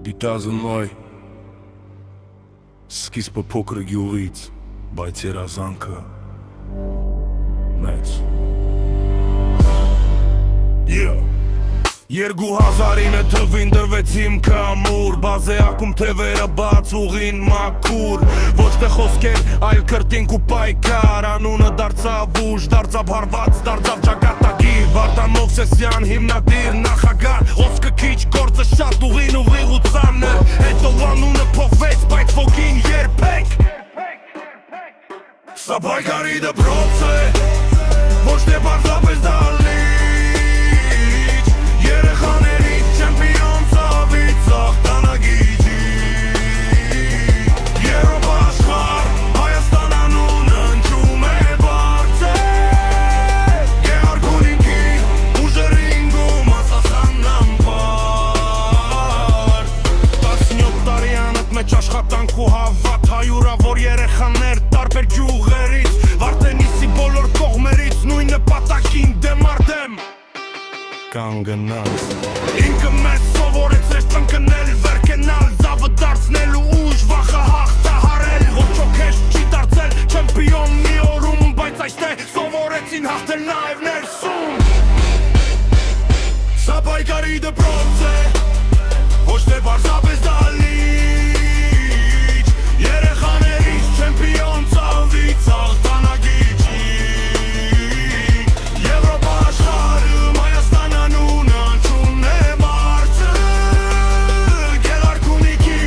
Դիտազնվայ սկիզբը փոքր գյուղից, բայց երազանքը մեծ 2000-ին թվին դրվեց իմ կամուր Բազեակում թևերը բաց ուղին մաքուր Ոչ թե խոսքեր, այլ քրտինք ու պայքար Անունը դարձավ ուժ, դարձավ հարված, դարձավ ճակատագիր Վարդան Մովսեսյան հիմնադիր նախագահ Խոսքը քիչ, գործը շատ ուղին ուղիղությանն էր Հետո անունը փոխվեց, բայց ոգին երբեք Սա պայքարի դպրոց է Ոչ թե պարզապես դալիճ Երեխաներից չեմպիոն ծավից աղտանագիջի Երոպա աշխար, Հայաստան անունը ընչում է բարձր Գեարգունինքի ուժերինգում ասասան ամպար 17 տարյանըտ մեջ աշխատանք ու հավատ Հայուրավոր երեխաներ տարբեր գյուղերից Վարդենիսի բոլոր կողմերից նույն նպատակին դեմ արդեմ Կանգնած Ինքը մեզ սովորեցրեց տնկնել, վերկենալ, ձավը դարձնելու ուժ, վախը հաղթահարել Ոչ ոքեշ չի դարձել չեմպիոն մի օրում, բայց այստեղ սովորեցին հաղթել նաև ներսում Սա պայքարի դպրոց է, ոչ թե պարզապես դալիճ Երեխաներից չեմպիոն ծավից աղտանագիջի Եվրոպա աշխարհում Հայաստան անունը ընչում է բարձր Գեղարքունիքի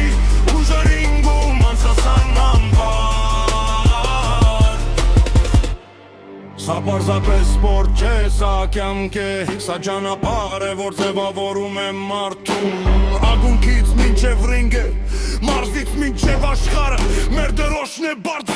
ուժերինգում անցասան ամպար Սա պարզապես սպորտ չէ, սա կյանք է Սա ճանապարհ է, որ ձևավորում է մարդուն Ագունքից մինչև ռինգը, մարզից մինչև աշխարհը Մեր դրոշն է բարդ